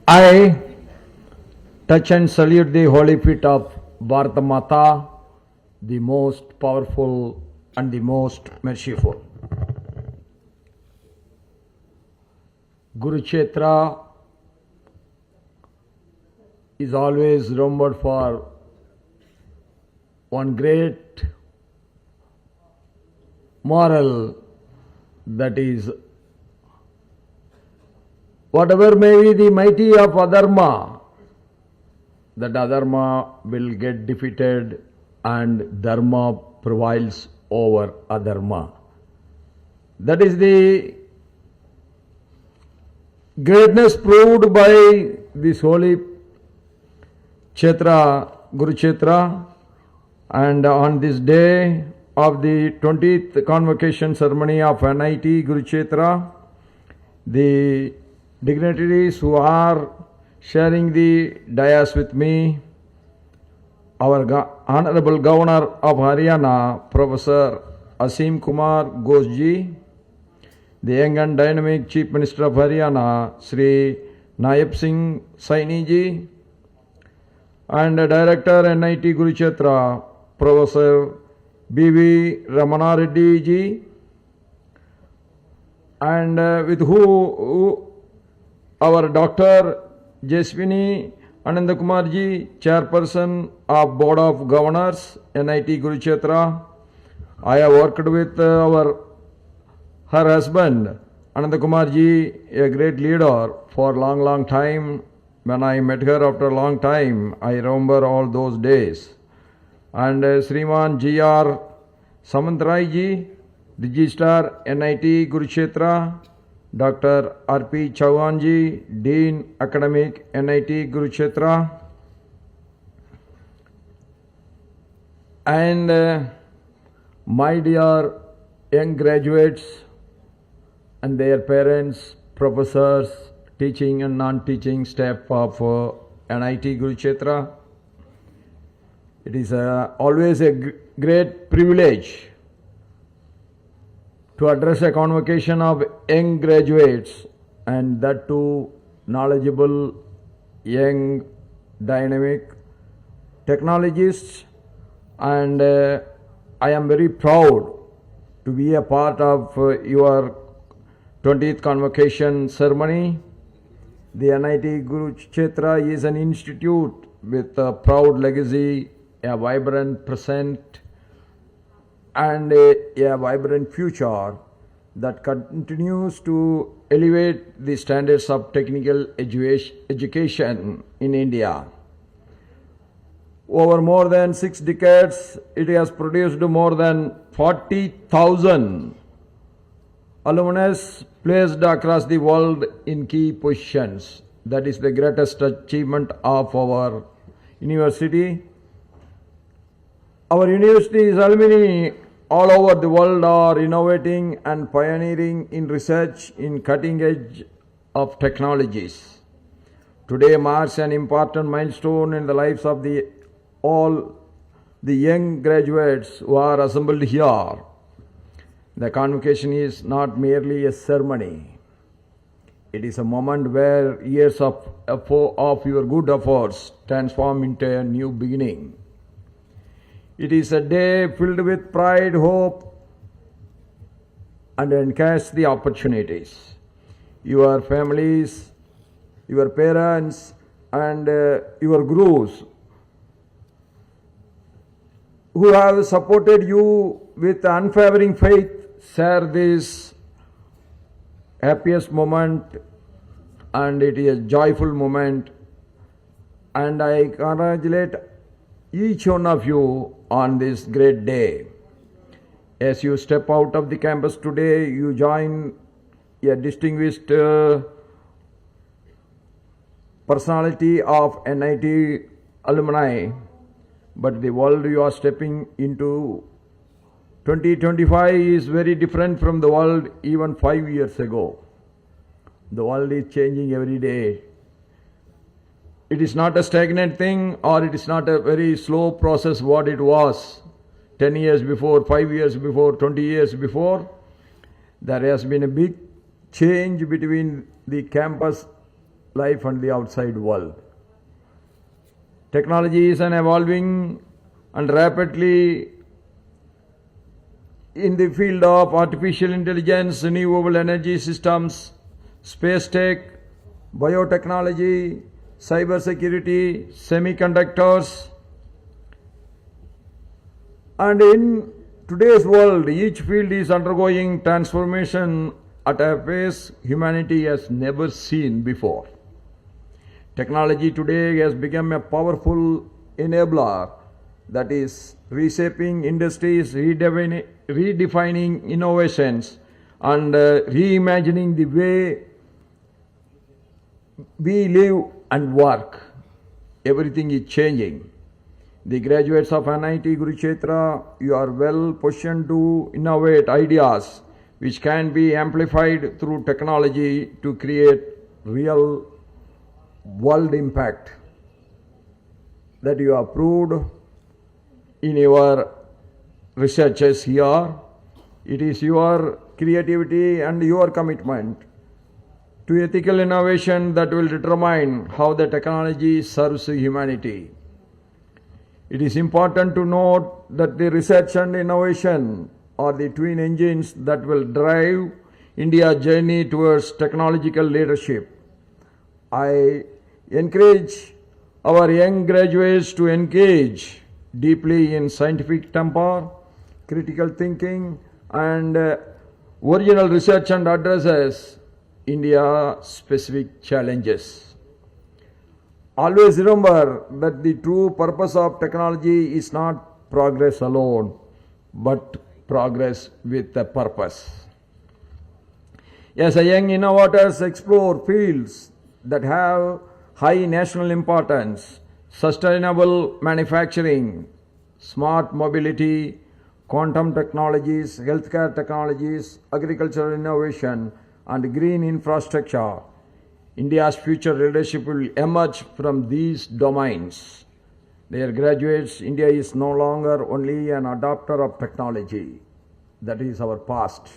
I touch and salute the holy feet of Bharata Mata, the most powerful and the most merciful. Kurukshetra is always remembered for one great moral, that is, whatever may be the mighty of adharma, that adharma will get defeated and dharma prevails over adharma. That is the greatness proved by this holy Kshetra, Kurukshetra, and on this day of the 20th Convocation ceremony of NIT Kurukshetra, the dignitaries who are sharing the dais with me, our Honorable Governor of Haryana, Professor Asim Kumar Ghoshji, the young and dynamic Chief Minister of Haryana, Sri Naib Singh Saini ji, and Director NIT Kurukshetra, Professor B.V. Ramana Reddy ji, and with who our Dr. Jaswini Anandakumar ji, Chairperson of Board of Governors, NIT Kurukshetra. I have worked with her husband, Anandakumar ji, a great leader for long time. When I met her after a long time, I remember all those days. And Sriman G.R. Samantrai ji, Registrar NIT Kurukshetra, Dr. R.P. Chauhan ji, Dean Academic NIT Kurukshetra, and my dear young graduates and their parents, professors, teaching and non-teaching staff of NIT Kurukshetra. It is always a great privilege to address a convocation of young graduates, and that too knowledgeable, young, dynamic technologists, and I am very proud to be a part of your 20th Convocation ceremony. The NIT Kurukshetra is an institute with a proud legacy, a vibrant present, and a vibrant future that continues to elevate the standards of technical education in India. Over more than 6 decades, it has produced more than 40,000 alumnus placed across the world in key positions. That is the greatest achievement of our university. Our university's alumni all over the world are innovating and pioneering in research in cutting edge of technologies. Today marks an important milestone in the lives of all the young graduates who are assembled here. The convocation is not merely a ceremony. It is a moment where years of your good efforts transform into a new beginning. It is a day filled with pride, hope, and encash the opportunities. Your families, your parents, and your gurus who have supported you with unwavering faith share this happiest moment, and it is a joyful moment, and I congratulate each one of you on this great day. As you step out of the campus today, you join a distinguished personality of NIT alumni, but the world you are stepping into 2025 is very different from the world even 5 years ago. The world is changing every day. It is not a stagnant thing, or it is not a very slow process what it was 10 years before, 5 years before, 20 years before. There has been a big change between the campus life and the outside world. Technology is an evolving and rapidly in the field of artificial intelligence, renewable energy systems, space tech, biotechnology, cybersecurity, semiconductors. And in today's world, each field is undergoing transformation at a pace humanity has never seen before. Technology today has become a powerful enabler that is reshaping industries, redefining innovations, and reimagining the way we live and work. Everything is changing. The graduates of NIT Kurukshetra, you are well positioned to innovate ideas which can be amplified through technology to create real world impact that you have proved in your researches here. It is your creativity and your commitment to ethical innovation that will determine how the technology serves humanity. It is important to note that the research and innovation are the twin engines that will drive India's journey towards technological leadership. I encourage our young graduates to engage deeply in scientific temper, critical thinking, and original research and addresses India-specific challenges. Always remember that the true purpose of technology is not progress alone, but progress with a purpose. As a young innovators explore fields that have high national importance, sustainable manufacturing, smart mobility, quantum technologies, healthcare technologies, agricultural innovation, and green infrastructure, India's future leadership will emerge from these domains. Dear graduates, India is no longer only an adopter of technology. That is our past.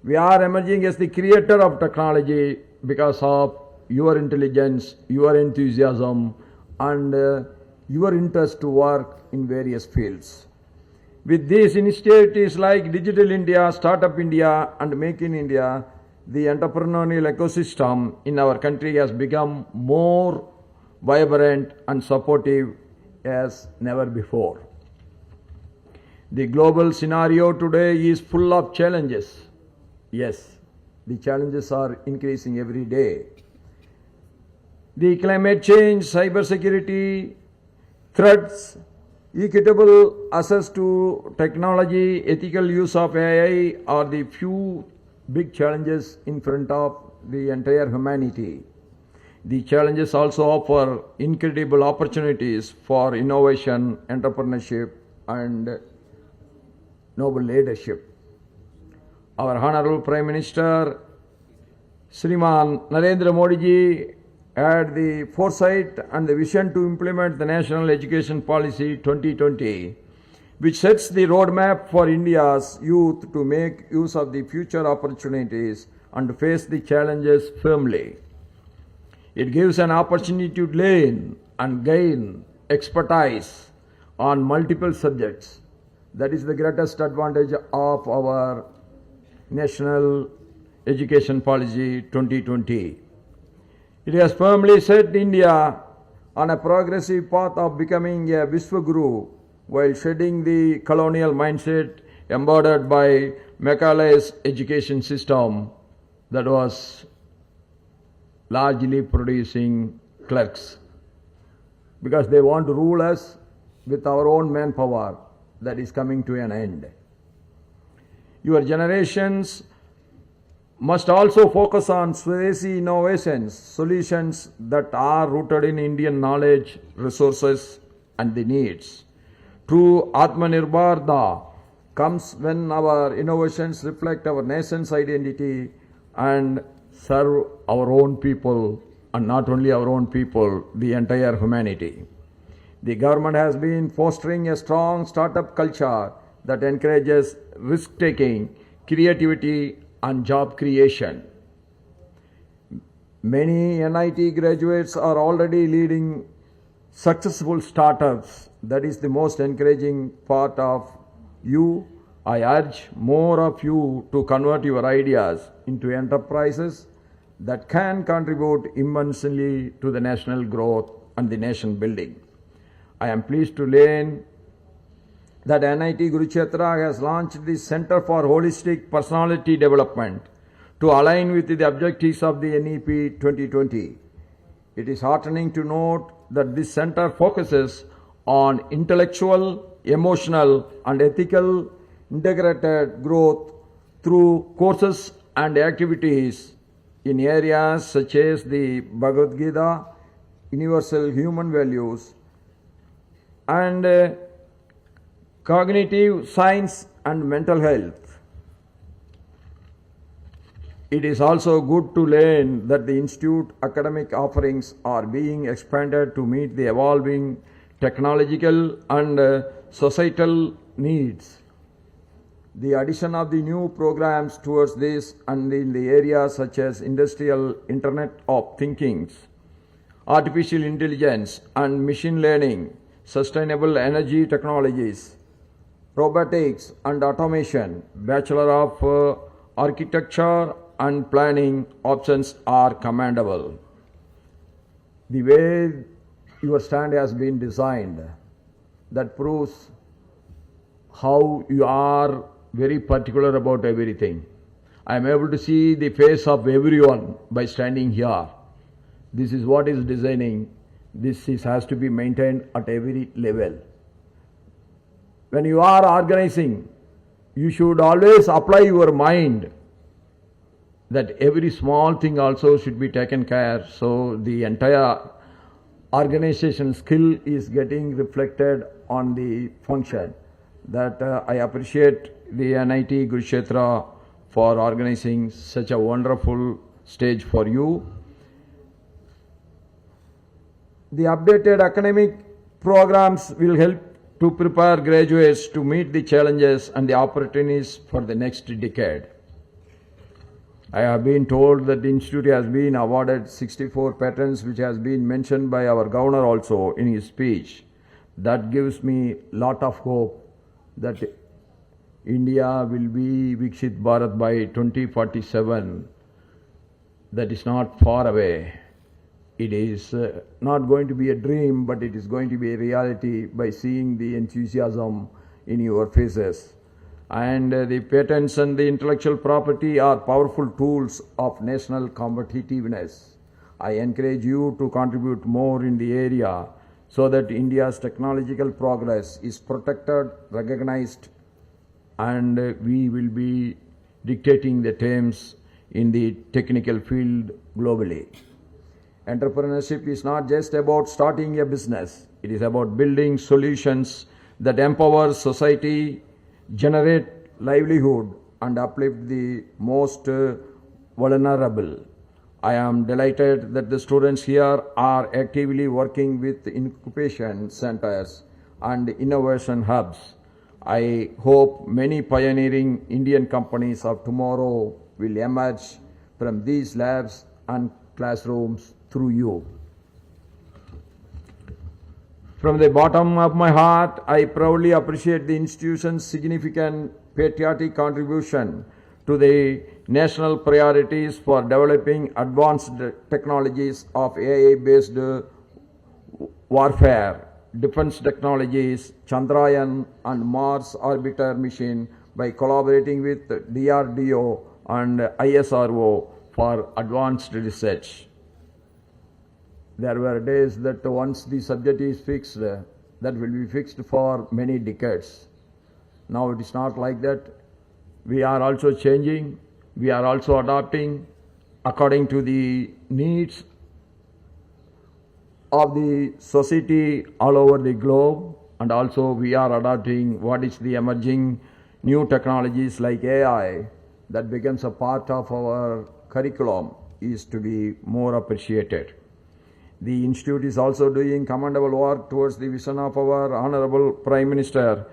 We are emerging as the creator of technology because of your intelligence, your enthusiasm, and your interest to work in various fields. With these initiatives like Digital India, Startup India, and Make in India, the entrepreneurial ecosystem in our country has become more vibrant and supportive as never before. The global scenario today is full of challenges. Yes, the challenges are increasing every day. The climate change, cybersecurity, threats, equitable access to technology, ethical use of AI are the few big challenges in front of the entire humanity. The challenges also offer incredible opportunities for innovation, entrepreneurship, and noble leadership. Our Honorable Prime Minister, Shriman Narendra Modi ji, had the foresight and the vision to implement the National Education Policy 2020, which sets the roadmap for India's youth to make use of the future opportunities and face the challenges firmly. It gives an opportunity to learn and gain expertise on multiple subjects. That is the greatest advantage of our National Education Policy 2020. It has firmly set India on a progressive path of becoming a Vishwaguru while shedding the colonial mindset embodied by Macaulay's education system that was largely producing clerks, because they want to rule us with our own manpower. That is coming to an end. Your generations must also focus on Swadeshi innovations, solutions that are rooted in Indian knowledge, resources, and the needs. True Atmanirbharta comes when our innovations reflect our nation's identity and serve our own people, and not only our own people, the entire humanity. The government has been fostering a strong startup culture that encourages risk-taking, creativity, and job creation. Many NIT graduates are already leading successful startups. That is the most encouraging part of you. I urge more of you to convert your ideas into enterprises that can contribute immensely to the national growth and the nation building. I am pleased to learn that NIT Kurukshetra has launched the Center for Holistic Personality Development to align with the objectives of the NEP 2020. It is heartening to note that this center focuses on intellectual, emotional, and ethical integrated growth through courses and activities in areas such as the Bhagavad Gita, universal human values, and cognitive science and mental health. It is also good to learn that the Institute academic offerings are being expanded to meet the evolving technological and societal needs. The addition of the new programs towards this and in the areas such as industrial Internet of Thinkings, artificial intelligence and machine learning, sustainable energy technologies, robotics and automation, Bachelor of Architecture and Planning options are commendable. The way your stand has been designed, that proves how you are very particular about everything. I am able to see the face of everyone by standing here. This is what is designing. Has to be maintained at every level. When you are organizing, you should always apply your mind that every small thing also should be taken care, so the entire organization skill is getting reflected on the function. That I appreciate the NIT Kurukshetra for organizing such a wonderful stage for you. The updated academic programs will help to prepare graduates to meet the challenges and the opportunities for the next decade. I have been told that the institute has been awarded 64 patents, which has been mentioned by our governor also in his speech. That gives me lot of hope that India will be Viksit Bharat by 2047. That is not far away. It is not going to be a dream, but it is going to be a reality by seeing the enthusiasm in your faces. And the patents and the intellectual property are powerful tools of national competitiveness. I encourage you to contribute more in the area so that India's technological progress is protected, recognized, and we will be dictating the terms in the technical field globally. Entrepreneurship is not just about starting a business. It is about building solutions that empower society, generate livelihood, and uplift the most vulnerable. I am delighted that the students here are actively working with incubation centers and innovation hubs. I hope many pioneering Indian companies of tomorrow will emerge from these labs and classrooms through you. From the bottom of my heart, I proudly appreciate the institution's significant patriotic contribution to the national priorities for developing advanced technologies of AI-based warfare, defense technologies, Chandrayaan and Mars orbiter mission by collaborating with DRDO and ISRO for advanced research. There were days that once the subject is fixed, that will be fixed for many decades. Now it is not like that. We are also changing, we are also adapting according to the needs of the society all over the globe, and also we are adapting what is the emerging new technologies like AI that becomes a part of our curriculum is to be more appreciated. The Institute is also doing commendable work towards the vision of our Honorable Prime Minister,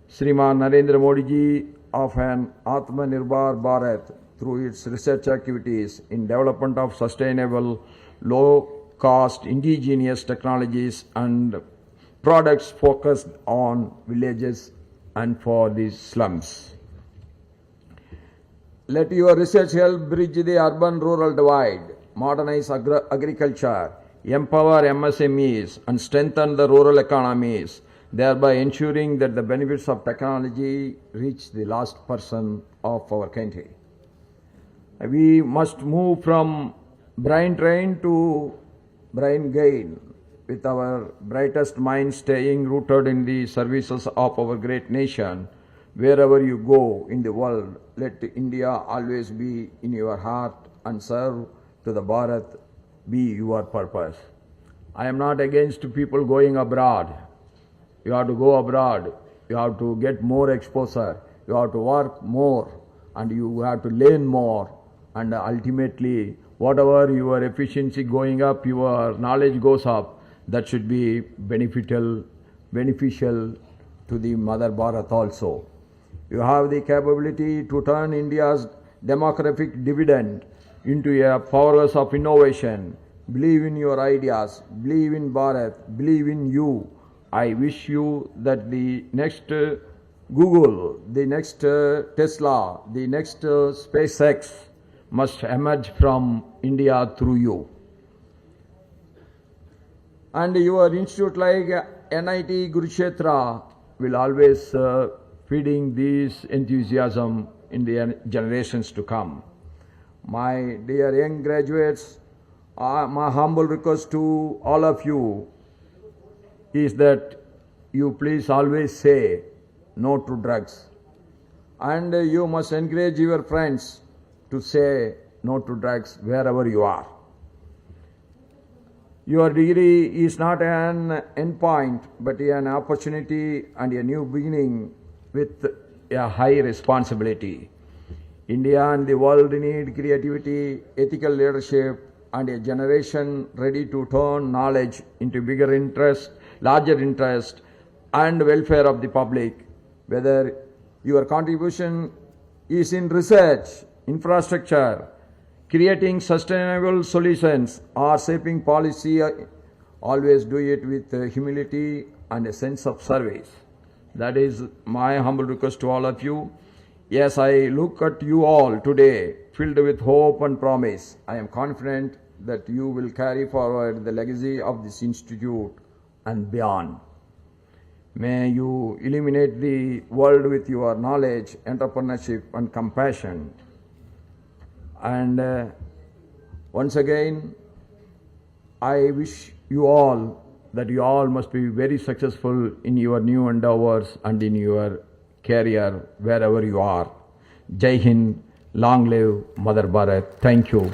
Shriman Narendra Modi ji, of an Atmanirbhar Bharat, through its research activities in development of sustainable, low-cost indigenous technologies and products focused on villages and for the slums. Let your research help bridge the urban-rural divide, modernize agriculture, empower MSMEs, and strengthen the rural economies, thereby ensuring that the benefits of technology reach the last person of our country. We must move from brain drain to brain gain, with our brightest minds staying rooted in the services of our great nation. Wherever you go in the world, let India always be in your heart and serve to the Bharat be your purpose. I am not against people going abroad. You have to go abroad. You have to get more exposure. You have to work more and you have to learn more. And ultimately, whatever your efficiency going up, your knowledge goes up, that should be beneficial to the Mother Bharat also. You have the capability to turn India's demographic dividend into a powerhouse of innovation. Believe in your ideas, believe in Bharat, believe in you. I wish you that the next Google, the next Tesla, the next SpaceX must emerge from India through you. And your institute like NIT Kurukshetra will always feeding this enthusiasm in the generations to come. My dear young graduates, my humble request to all of you is that you please always say no to drugs. And you must encourage your friends to say no to drugs wherever you are. Your degree is not an endpoint, but an opportunity and a new beginning with a high responsibility. India and the world need creativity, ethical leadership, and a generation ready to turn knowledge into bigger interest, larger interest, and welfare of the public. Whether your contribution is in research, infrastructure, creating sustainable solutions, or shaping policy, always do it with humility and a sense of service. That is my humble request to all of you. Yes, I look at you all today filled with hope and promise. I am confident that you will carry forward the legacy of this institute and beyond. May you illuminate the world with your knowledge, entrepreneurship, and compassion. And once again, I wish you all that you all must be very successful in your new endeavors and in your career wherever you are. Jai Hind, long live Mother Bharat. Thank you.